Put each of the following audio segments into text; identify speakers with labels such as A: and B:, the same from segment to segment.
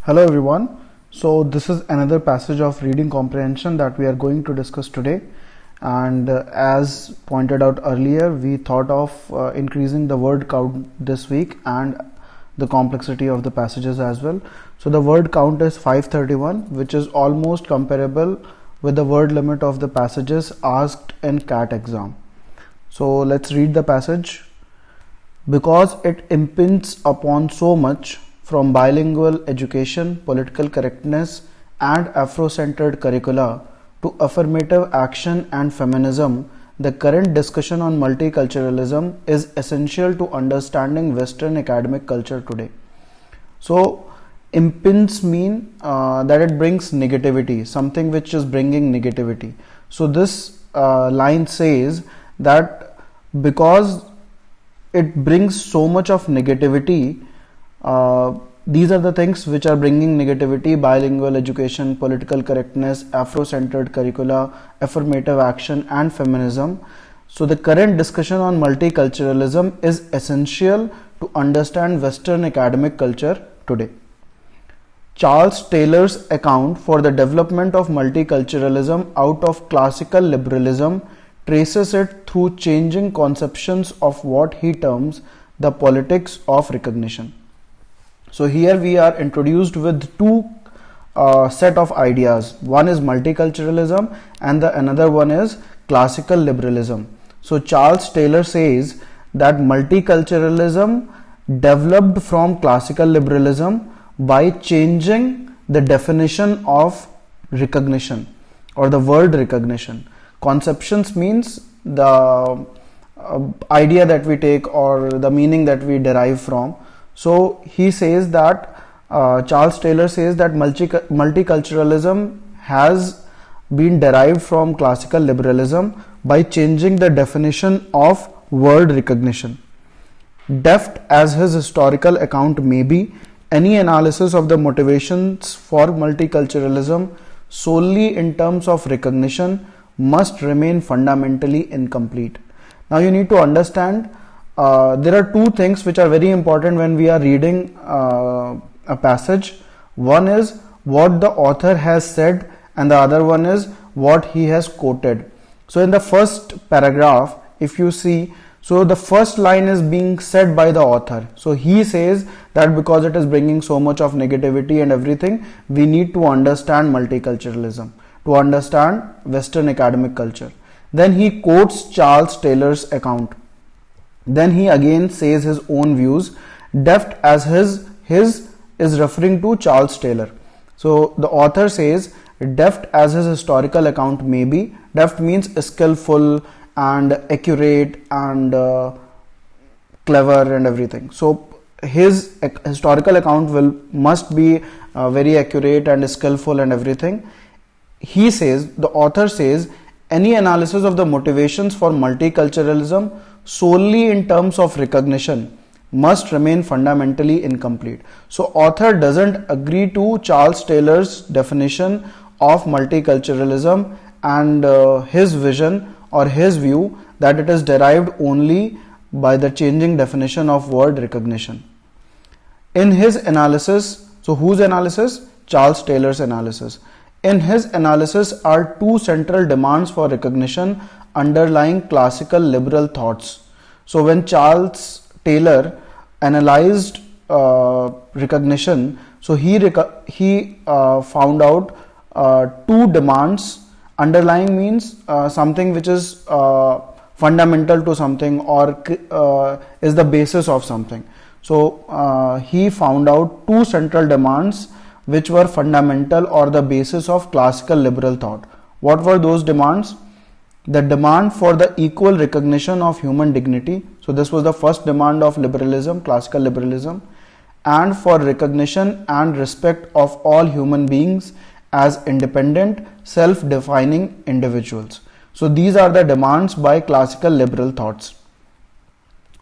A: Hello everyone. So this is another passage of reading comprehension that we are going to discuss today, and as pointed out earlier, we thought of increasing the word count this week and the complexity of the passages as well. So the word count is 531, which is almost comparable with the word limit of the passages asked in CAT exam. So let's read the passage. Because it impinges upon so much, from bilingual education, political correctness, and Afro-centered curricula to affirmative action and feminism, the current discussion on multiculturalism is essential to understanding Western academic culture today. So, impinge mean that it brings negativity, something which is bringing negativity. So, this line says that because it brings so much of negativity, these are the things which are bringing negativity: bilingual education, political correctness, Afro-centered curricula, affirmative action, and feminism. So the current discussion on multiculturalism is essential to understand Western academic culture today. Charles Taylor's account for the development of multiculturalism out of classical liberalism traces it through changing conceptions of what he terms the politics of recognition. So here we are introduced with two set of ideas. One is multiculturalism and the another one is classical liberalism. So Charles Taylor says that multiculturalism developed from classical liberalism by changing the definition of recognition or the word recognition. Conceptions means the idea that we take or the meaning that we derive from. So he says that Charles Taylor says that multiculturalism has been derived from classical liberalism by changing the definition of word recognition. Deft as his historical account may be, any analysis of the motivations for multiculturalism solely in terms of recognition must remain fundamentally incomplete. Now you need to understand there are two things which are very important when we are reading a passage. One is what the author has said and the other one is what he has quoted. So in the first paragraph, if you see, so the first line is being said by the author. So he says that because it is bringing so much of negativity and everything, we need to understand multiculturalism, to understand Western academic culture. Then he quotes Charles Taylor's account. Then he again says his own views. Deft as his is referring to Charles Taylor. So the author says deft as his historical account may be. Deft means skillful and accurate and clever and everything. So his historical account must be very accurate and skillful and everything. He says, the author says, any analysis of the motivations for multiculturalism solely in terms of recognition must remain fundamentally incomplete. So author doesn't agree to Charles Taylor's definition of multiculturalism and his vision or his view that it is derived only by the changing definition of word recognition. In his analysis, so whose analysis? Charles Taylor's analysis. In his analysis are two central demands for recognition underlying classical liberal thoughts. So when Charles Taylor analyzed recognition, so he found out two demands. Underlying means something which is fundamental to something or is the basis of something. So he found out two central demands which were fundamental or the basis of classical liberal thought. What were those demands? The demand for the equal recognition of human dignity. So this was the first demand of liberalism, classical liberalism, and for recognition and respect of all human beings as independent, self-defining individuals. So these are the demands by classical liberal thoughts.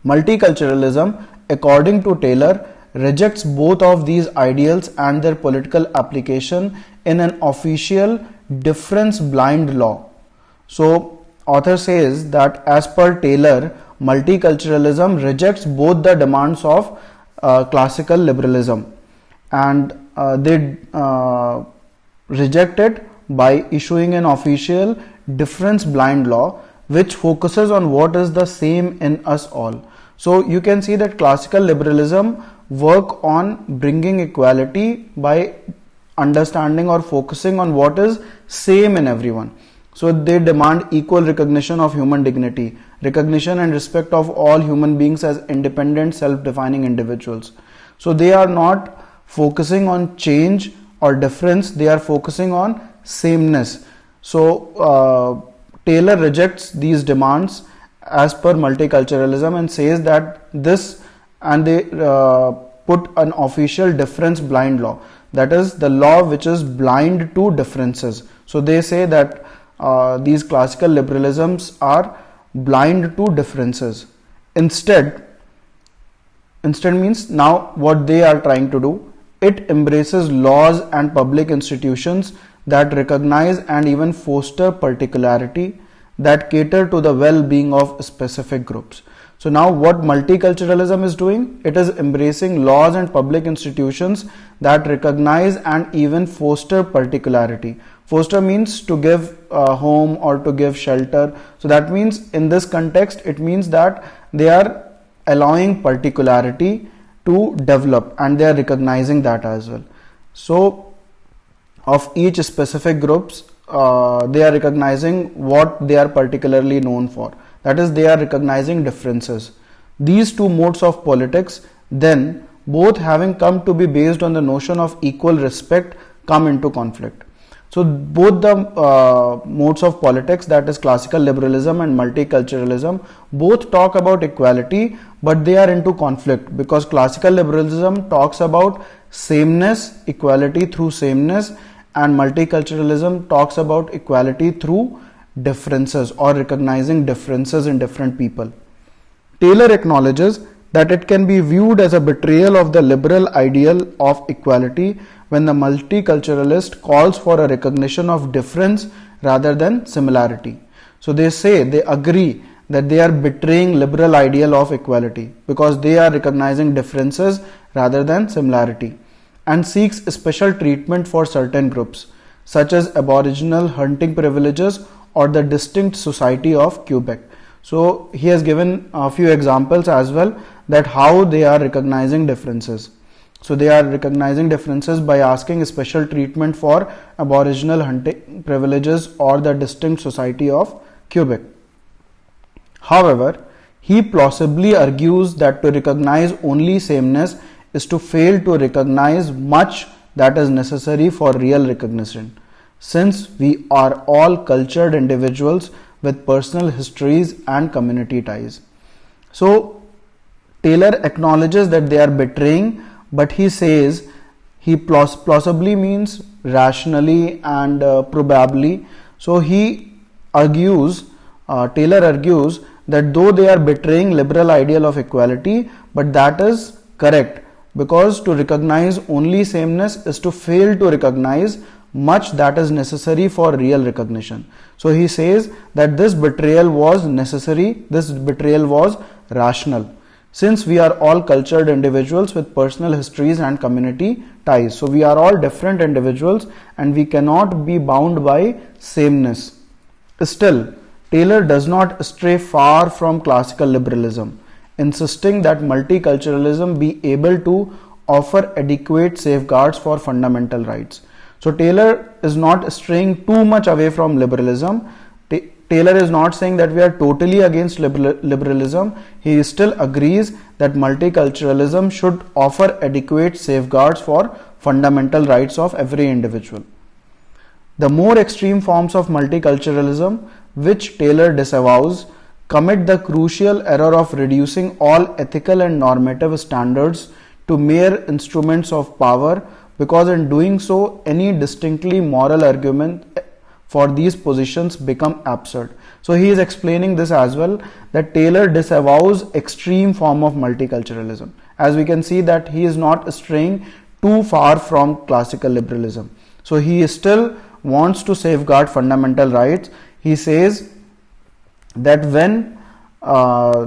A: Multiculturalism, according to Taylor, rejects both of these ideals and their political application in an official difference blind law. So author says that as per Taylor, multiculturalism rejects both the demands of classical liberalism and they reject it by issuing an official difference blind law which focuses on what is the same in us all. So you can see that classical liberalism work on bringing equality by understanding or focusing on what is same in everyone. So they demand equal recognition of human dignity, recognition and respect of all human beings as independent, self-defining individuals. So they are not focusing on change or difference, they are focusing on sameness. So Taylor rejects these demands as per multiculturalism and says that this, and they put an official difference blind law, that is the law which is blind to differences. So they say that these classical liberalisms are blind to differences. Instead means now what they are trying to do, it embraces laws and public institutions that recognize and even foster particularity, that cater to the well-being of specific groups. So now what multiculturalism is doing, it is embracing laws and public institutions that recognize and even foster particularity. Foster means to give a home or to give shelter. So that means in this context, it means that they are allowing particularity to develop and they are recognizing that as well. So of each specific groups, they are recognizing what they are particularly known for. That is, they are recognizing differences. These two modes of politics, then, both having come to be based on the notion of equal respect, come into conflict. So both the modes of politics, that is classical liberalism and multiculturalism, both talk about equality, but they are into conflict because classical liberalism talks about sameness, equality through sameness, and multiculturalism talks about equality through differences or recognizing differences in different people. Taylor acknowledges that it can be viewed as a betrayal of the liberal ideal of equality when the multiculturalist calls for a recognition of difference rather than similarity. So they say, they agree that they are betraying liberal ideal of equality because they are recognizing differences rather than similarity, and seeks special treatment for certain groups such as Aboriginal hunting privileges or the distinct society of Quebec. So he has given a few examples as well that how they are recognizing differences. So they are recognizing differences by asking special treatment for Aboriginal hunting privileges or the distinct society of Quebec. However, he plausibly argues that to recognize only sameness is to fail to recognize much that is necessary for real recognition, since we are all cultured individuals with personal histories and community ties. So Taylor acknowledges that they are betraying, but he says, he plausibly means rationally and probably. So he argues, Taylor argues that though they are betraying liberal ideal of equality, but that is correct, because to recognize only sameness is to fail to recognize much that is necessary for real recognition. So he says that this betrayal was necessary, this betrayal was rational, since we are all cultured individuals with personal histories and community ties. So we are all different individuals and we cannot be bound by sameness. Still, Taylor does not stray far from classical liberalism, insisting that multiculturalism be able to offer adequate safeguards for fundamental rights. So Taylor is not straying too much away from liberalism. Taylor is not saying that we are totally against liberalism. He still agrees that multiculturalism should offer adequate safeguards for fundamental rights of every individual. The more extreme forms of multiculturalism, which Taylor disavows, commit the crucial error of reducing all ethical and normative standards to mere instruments of power, because in doing so, any distinctly moral argument for these positions become absurd. So he is explaining this as well, that Taylor disavows extreme form of multiculturalism. As we can see that he is not straying too far from classical liberalism. So he still wants to safeguard fundamental rights. He says that when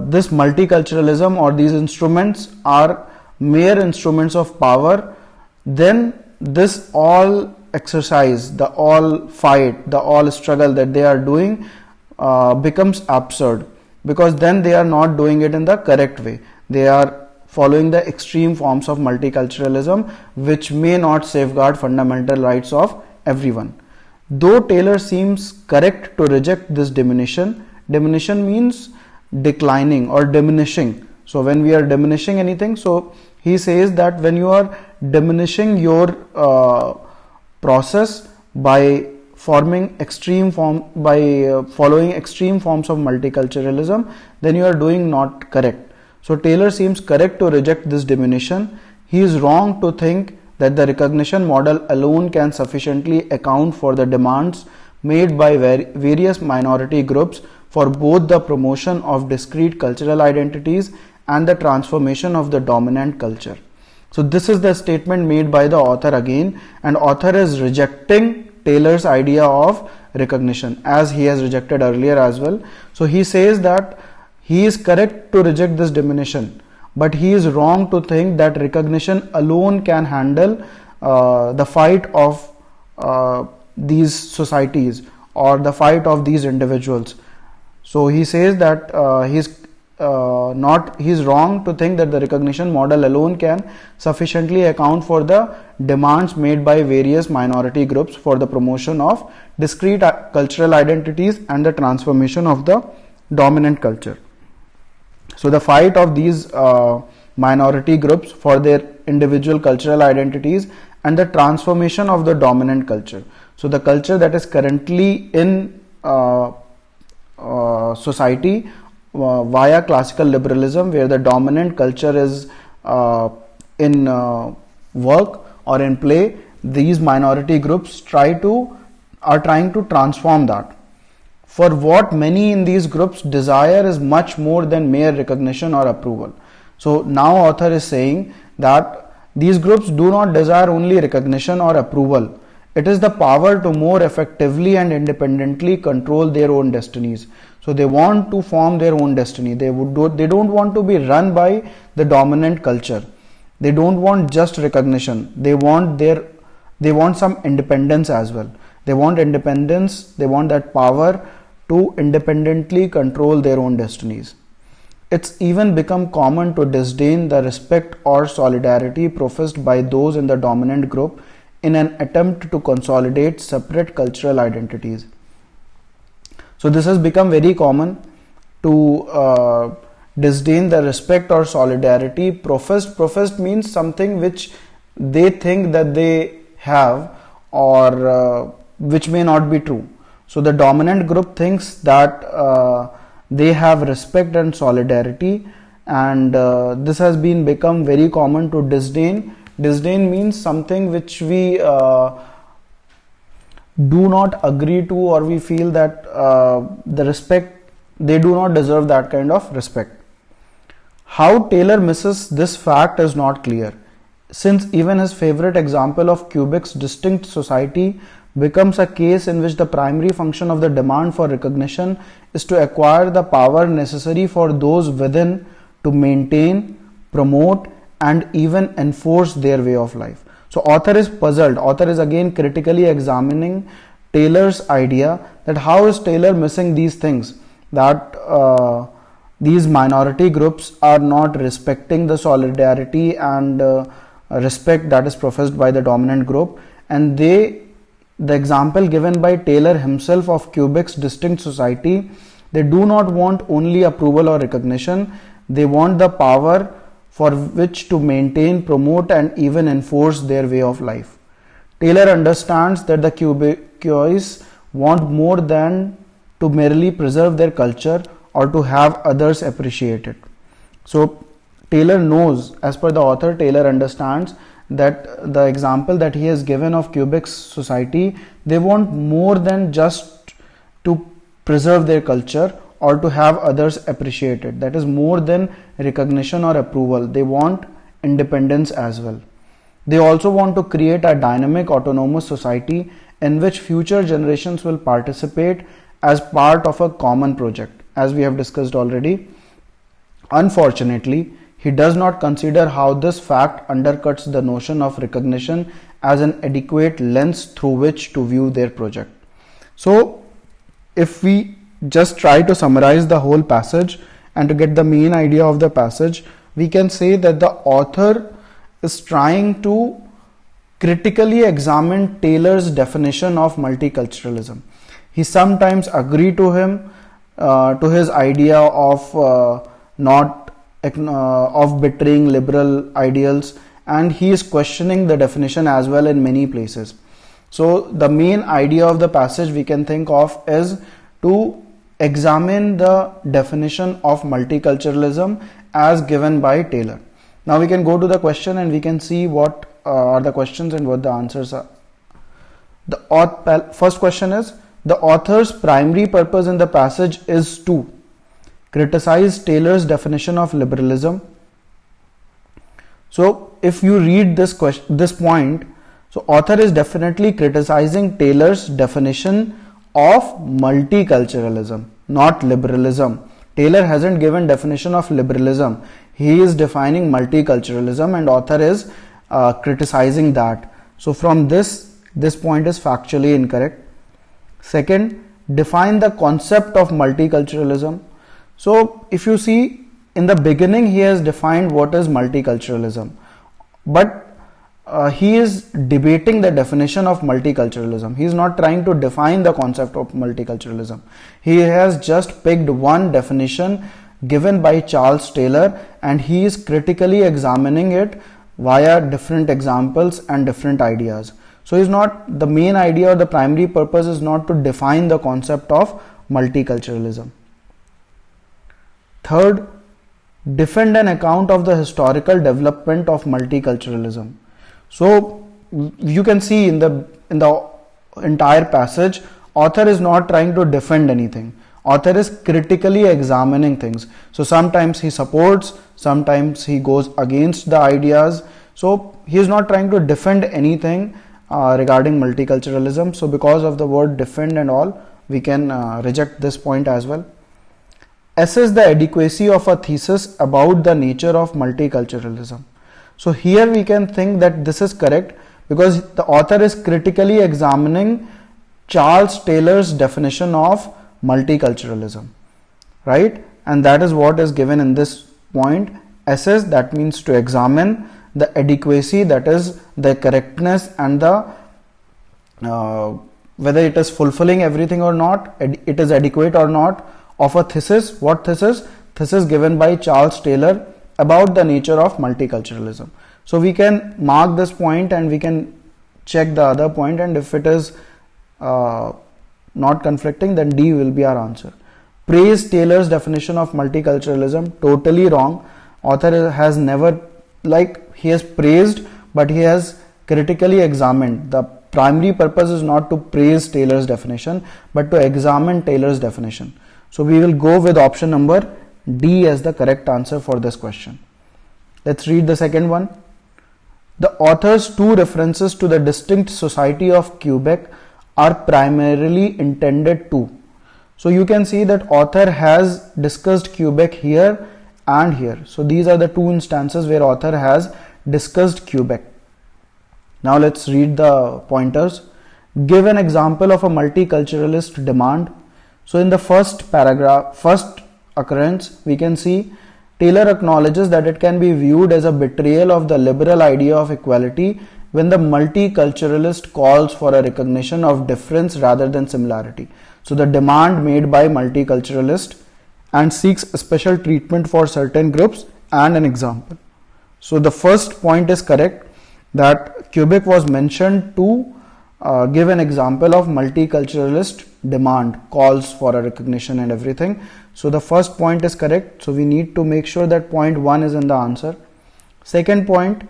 A: this multiculturalism or these instruments are mere instruments of power, then this all exercise, the all fight, the all struggle that they are doing becomes absurd, because then they are not doing it in the correct way. They are following the extreme forms of multiculturalism, which may not safeguard fundamental rights of everyone. Though Taylor seems correct to reject this diminution means declining or diminishing. So when we are diminishing anything, so he says that when you are diminishing your process by following extreme forms of multiculturalism, then you are doing not correct. So Taylor seems correct to reject this diminution. He is wrong to think that the recognition model alone can sufficiently account for the demands made by various minority groups for both the promotion of discrete cultural identities and the transformation of the dominant culture. So this is the statement made by the author again, and author is rejecting Taylor's idea of recognition, as he has rejected earlier as well. So he says that he is correct to reject this diminution, but he is wrong to think that recognition alone can handle the fight of these societies or the fight of these individuals. So he says that he's wrong to think that the recognition model alone can sufficiently account for the demands made by various minority groups for the promotion of discrete cultural identities and the transformation of the dominant culture. So the fight of these minority groups for their individual cultural identities and the transformation of the dominant culture. So the culture that is currently in society via classical liberalism, where the dominant culture is in work or in play, these minority groups are trying to transform that. For what many in these groups desire is much more than mere recognition or approval. So now author is saying that these groups do not desire only recognition or approval. It is the power to more effectively and independently control their own destinies. So they want to form their own destiny. They don't want to be run by the dominant culture. They don't want just recognition. They want some independence as well. They want independence. They want that power to independently control their own destinies. It's even become common to disdain the respect or solidarity professed by those in the dominant group in an attempt to consolidate separate cultural identities. So this has become very common to disdain the respect or solidarity professed. Professed means something which they think that they have, or which may not be true. So the dominant group thinks that they have respect and solidarity, and this has become very common to disdain. Disdain means something which we do not agree to, or we feel that the respect, they do not deserve that kind of respect. How Taylor misses this fact is not clear, since even his favorite example of Kubik's distinct society becomes a case in which the primary function of the demand for recognition is to acquire the power necessary for those within to maintain, promote, and even enforce their way of life. So author is puzzled. Author is again critically examining Taylor's idea that how is Taylor missing these things, that these minority groups are not respecting the solidarity and respect that is professed by the dominant group, and the example given by Taylor himself of Kubik's distinct society, they do not want only approval or recognition, they want the power for which to maintain, promote, and even enforce their way of life. Taylor understands that the Kubikois want more than to merely preserve their culture or to have others appreciate it. So Taylor knows, as per the author, Taylor understands that the example that he has given of Kubik's society, they want more than just to preserve their culture or to have others appreciate it. That is more than recognition or approval. They want independence as well. They also want to create a dynamic, autonomous society in which future generations will participate as part of a common project, as we have discussed already. Unfortunately, He does not consider how this fact undercuts the notion of recognition as an adequate lens through which to view their project. So if we just try to summarize the whole passage and to get the main idea of the passage, we can say that the author is trying to critically examine Taylor's definition of multiculturalism. He sometimes agreed to him, to his idea of not of betraying liberal ideals, and he is questioning the definition as well in many places. So the main idea of the passage we can think of is to examine the definition of multiculturalism as given by Taylor. Now we can go to the question and we can see what are the questions and what the answers are. The first question is, the author's primary purpose in the passage is to criticize Taylor's definition of liberalism. So if you read this point, so author is definitely criticizing Taylor's definition of multiculturalism, not liberalism. Taylor hasn't given definition of liberalism. He is defining multiculturalism and author is criticizing that. So from this point is factually incorrect. Second, define the concept of multiculturalism. So if you see, in the beginning he has defined what is multiculturalism, but he is debating the definition of multiculturalism. He is not trying to define the concept of multiculturalism. He has just picked one definition given by Charles Taylor and he is critically examining it via different examples and different ideas. So the main idea or the primary purpose is not to define the concept of multiculturalism. Third, defend an account of the historical development of multiculturalism. So you can see in the entire passage, author is not trying to defend anything. Author is critically examining things. So sometimes he supports, sometimes he goes against the ideas. So he is not trying to defend anything regarding multiculturalism. So because of the word defend and all, we can reject this point as well. Assess the adequacy of a thesis about the nature of multiculturalism. So here we can think that this is correct because the author is critically examining Charles Taylor's definition of multiculturalism, right? And that is what is given in this point. Assess, that means to examine the adequacy, that is the correctness and the whether it is fulfilling everything or not, it is adequate or not, of a thesis. What thesis? Thesis given by Charles Taylor about the nature of multiculturalism. So we can mark this point and we can check the other point, and if it is not conflicting, then D will be our answer. Praise Taylor's definition of multiculturalism. Totally wrong. Author has never, he has praised, but he has critically examined. The primary purpose is not to praise Taylor's definition, but to examine Taylor's definition. So we will go with option number D as the correct answer for this question. Let's read the second one. The author's two references to the distinct society of Quebec are primarily intended to. So you can see that author has discussed Quebec here and here. So these are the two instances where author has discussed Quebec. Now let's read the pointers. Give an example of a multiculturalist demand. So in the first occurrence, we can see Taylor acknowledges that it can be viewed as a betrayal of the liberal idea of equality when the multiculturalist calls for a recognition of difference rather than similarity. So the demand made by multiculturalist and seeks special treatment for certain groups and an example. So the first point is correct, that Quebec was mentioned to give an example of multiculturalist demand, calls for a recognition and everything. So the first point is correct. So we need to make sure that point 1 is in the answer. Second point,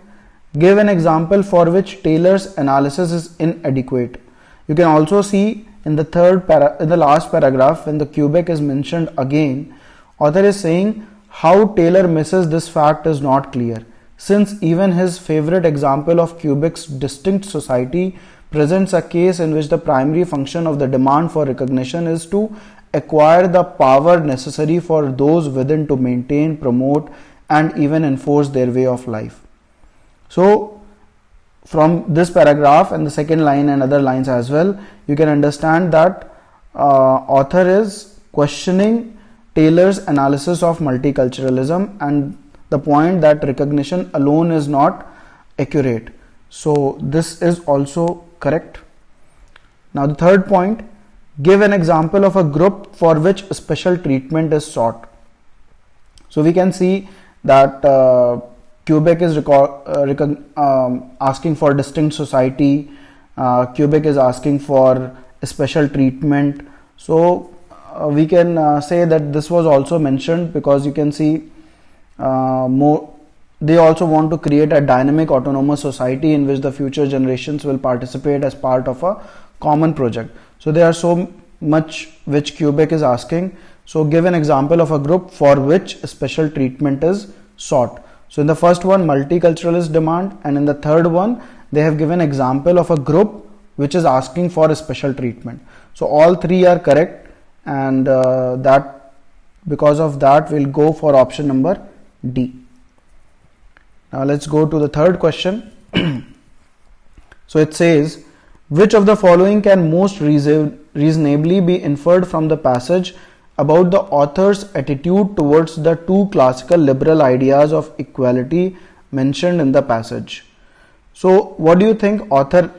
A: give an example for which Taylor's analysis is inadequate. You can also see in the last paragraph, when the Quebec is mentioned again, author is saying how Taylor misses this fact is not clear, since even his favorite example of Quebec's distinct society presents a case in which the primary function of the demand for recognition is to acquire the power necessary for those within to maintain, promote, and even enforce their way of life. So from this paragraph and the second line and other lines as well, you can understand that author is questioning Taylor's analysis of multiculturalism and the point that recognition alone is not accurate. So this is also correct. Now the third point, give an example of a group for which special treatment is sought. So we can see that Quebec is asking for distinct society. Quebec is asking for special treatment. So we can say that this was also mentioned because you can see they also want to create a dynamic autonomous society in which the future generations will participate as part of a common project. So there are so much which Quebec is asking. So give an example of a group for which special treatment is sought. So in the first one, multiculturalist demand, and in the third one, they have given example of a group which is asking for a special treatment. So all three are correct, and that because of that we'll go for option number D. Now let's go to the third question. So it says, which of the following can most reasonably be inferred from the passage about the author's attitude towards the two classical liberal ideas of equality mentioned in the passage? So what do you think author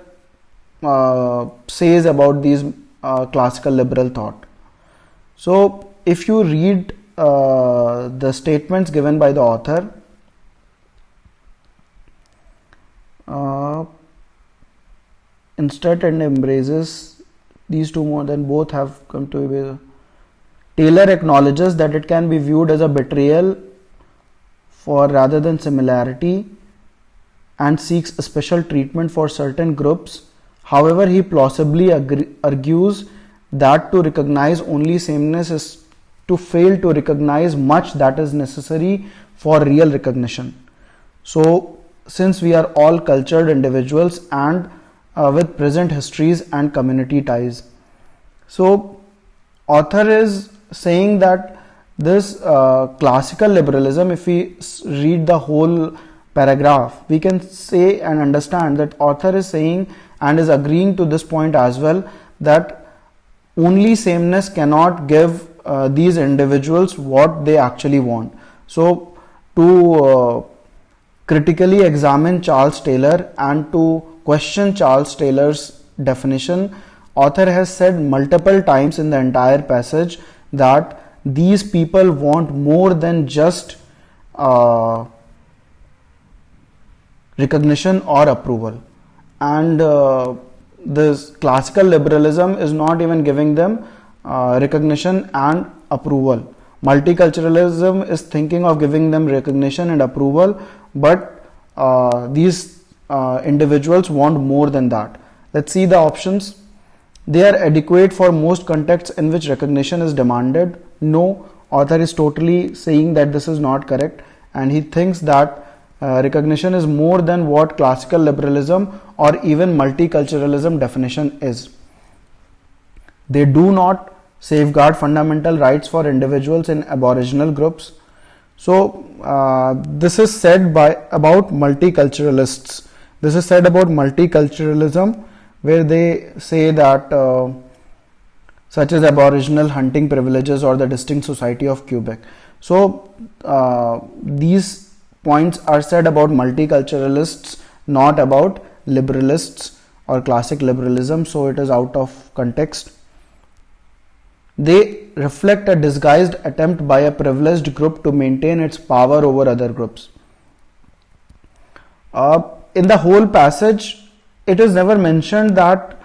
A: says about these classical liberal thought? So if you read the statements given by the author, instead and embraces these two more than both have come to be. Taylor acknowledges that it can be viewed as a betrayal for rather than similarity and seeks a special treatment for certain groups. However, he plausibly argues that to recognize only sameness is to fail to recognize much that is necessary for real recognition. So, since we are all cultured individuals and with present histories and community ties. So, author is saying that this classical liberalism, if we read the whole paragraph, we can say and understand that author is saying and is agreeing to this point as well, that only sameness cannot give these individuals what they actually want. So to critically examine Charles Taylor and to question Charles Taylor's definition, author has said multiple times in the entire passage that these people want more than just recognition or approval, and this classical liberalism is not even giving them recognition and approval. Multiculturalism is thinking of giving them recognition and approval, but these individuals want more than that. Let's see the options. They are adequate for most contexts in which recognition is demanded. No, author is totally saying that this is not correct, and he thinks that recognition is more than what classical liberalism or even multiculturalism definition is. They do not safeguard fundamental rights for individuals in aboriginal groups. So this is said about multiculturalists. This is said about multiculturalism, where they say that such as aboriginal hunting privileges or the distinct society of Quebec. So these points are said about multiculturalists, not about liberalists or classic liberalism, so it is out of context. They reflect a disguised attempt by a privileged group to maintain its power over other groups. In the whole passage, it is never mentioned that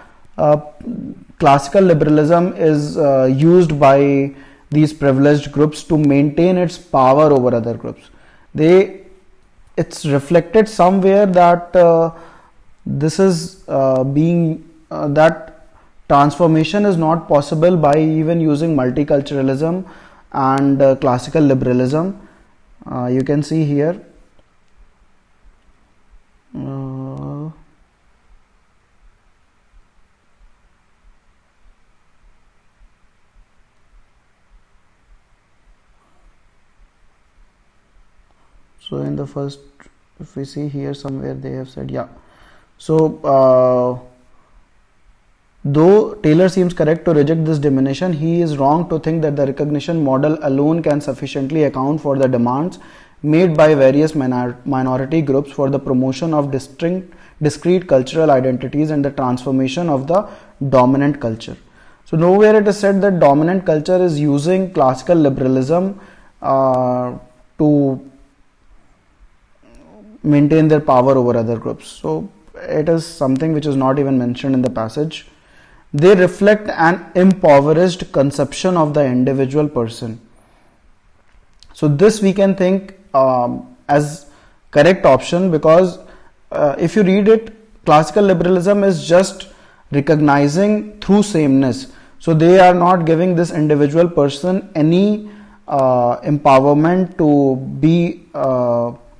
A: classical liberalism is used by these privileged groups to maintain its power over other groups. It's reflected somewhere that this is that transformation is not possible by even using multiculturalism and classical liberalism. You can see here. So in the first, if we see here somewhere, they have said, yeah. So though Taylor seems correct to reject this diminution, he is wrong to think that the recognition model alone can sufficiently account for the demands made by various minority groups for the promotion of discrete cultural identities and the transformation of the dominant culture. So nowhere it is said that dominant culture is using classical liberalism to maintain their power over other groups. So it is something which is not even mentioned in the passage. They reflect an impoverished conception of the individual person. So this we can think as correct option, because if you read it, classical liberalism is just recognizing through sameness. So they are not giving this individual person any empowerment to be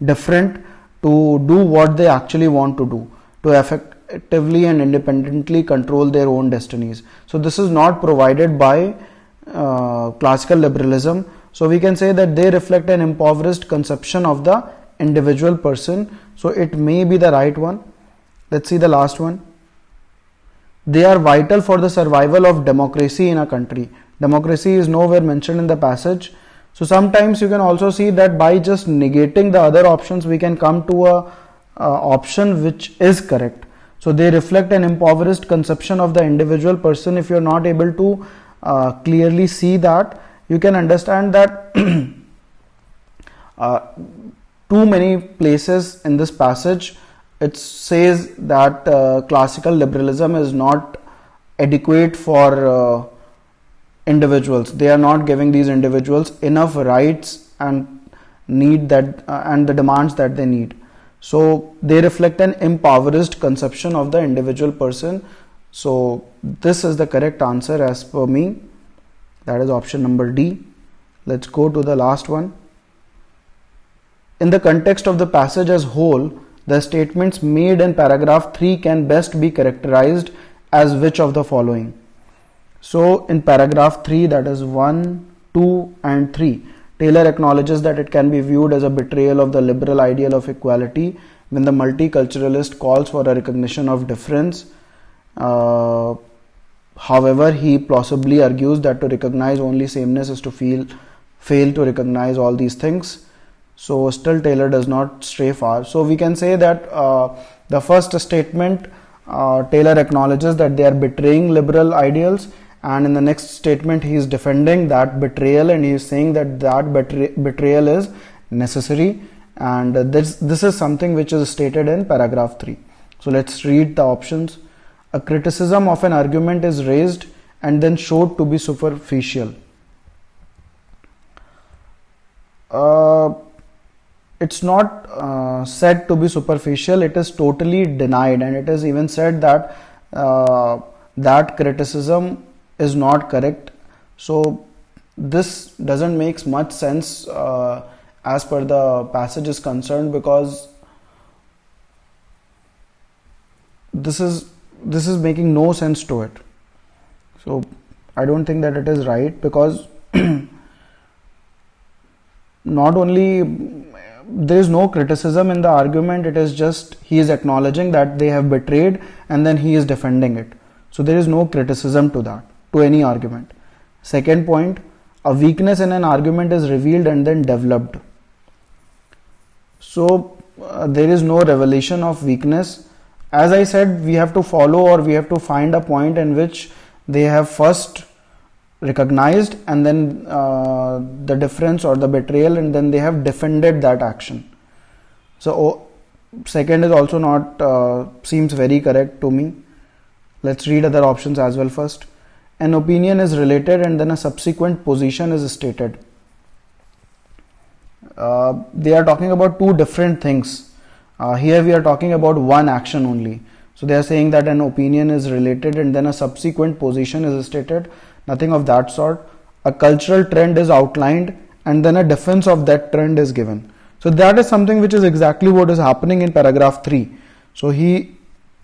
A: different, to do what they actually want to do, to effectively and independently control their own destinies. So this is not provided by classical liberalism. So we can say that they reflect an impoverished conception of the individual person. So it may be the right one. Let's see the last one. They are vital for the survival of democracy in a country. Democracy is nowhere mentioned in the passage. So sometimes you can also see that by just negating the other options, we can come to a option which is correct. So they reflect an impoverished conception of the individual person. If you are not able to clearly see that, you can understand that too many places in this passage it says that classical liberalism is not adequate for individuals. They are not giving these individuals enough rights and need that and the demands that they need. So they reflect an impoverished conception of the individual person. So this is the correct answer as per me. That is option number D. Let's go to the last one. In the context of the passage as whole, the statements made in paragraph 3 can best be characterized as which of the following? So in paragraph 3, that is 1, 2 and 3, Taylor acknowledges that it can be viewed as a betrayal of the liberal ideal of equality when the multiculturalist calls for a recognition of difference. However, he plausibly argues that to recognize only sameness is to fail to recognize all these things. So still Taylor does not stray far. So we can say that the first statement, Taylor acknowledges that they are betraying liberal ideals, and in the next statement he is defending that betrayal, and he is saying that betrayal is necessary, and this is something which is stated in paragraph 3. So let's read the options. A criticism of an argument is raised and then showed to be superficial. It's not said to be superficial, it is totally denied, and it is even said that that criticism is not correct. So this doesn't make much sense as per the passage is concerned, because this is making no sense to it. So I don't think that it is right, because not only there is no criticism in the argument, it is just he is acknowledging that they have betrayed and then he is defending it. So there is no criticism to that, to any argument. Second point, a weakness in an argument is revealed and then developed. So there is no revelation of weakness. As I said, we have to follow, or we have to find a point in which they have first recognized and then the difference or the betrayal, and then they have defended that action. So second is also not seems very correct to me. Let's read other options as well first. An opinion is related and then a subsequent position is stated. They are talking about two different things. Here we are talking about one action only. So they are saying that an opinion is related and then a subsequent position is stated. Nothing of that sort. A cultural trend is outlined and then a defense of that trend is given. So that is something which is exactly what is happening in paragraph 3. So he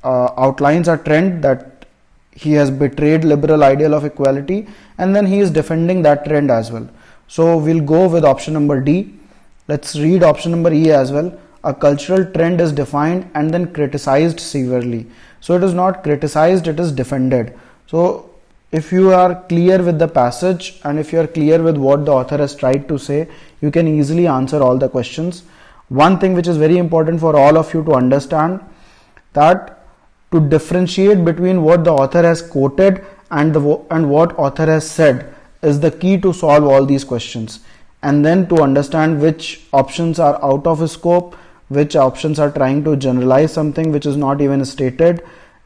A: outlines a trend that he has betrayed liberal ideal of equality, and then he is defending that trend as well. So we'll go with option number D. Let's read option number E as well. A cultural trend is defined and then criticized severely. So it is not criticized, it is defended. So if you are clear with the passage and if you are clear with what the author has tried to say, you can easily answer all the questions. One thing which is very important for all of you to understand, that to differentiate between what the author has quoted and what author has said is the key to solve all these questions, and then to understand which options are out of scope, which options are trying to generalize something which is not even stated,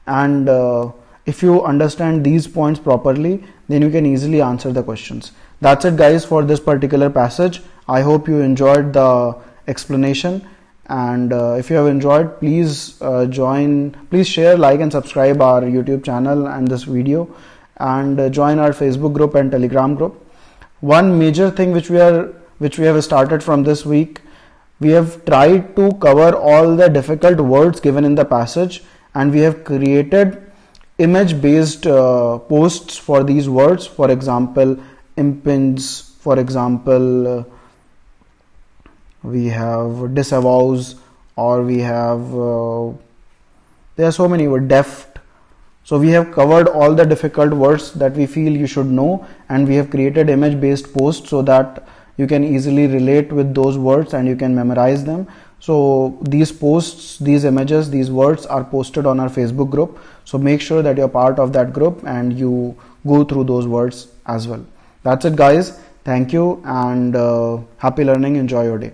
A: and if you understand these points properly, then you can easily answer the questions. That's it guys for this particular passage. I hope you enjoyed the explanation, and if you have enjoyed, please please share, like and subscribe our YouTube channel and this video, and join our Facebook group and Telegram group. One major thing which we have started from this week, we have tried to cover all the difficult words given in the passage, and we have created image based posts for these words. For example, impinge, for example, we have disavows, or we have there are so many words, deft. So we have covered all the difficult words that we feel you should know, and we have created image based posts so that you can easily relate with those words and you can memorize them. So these posts, these images, these words are posted on our Facebook group. So make sure that you're part of that group and you go through those words as well. That's it guys. Thank you, and happy learning. Enjoy your day.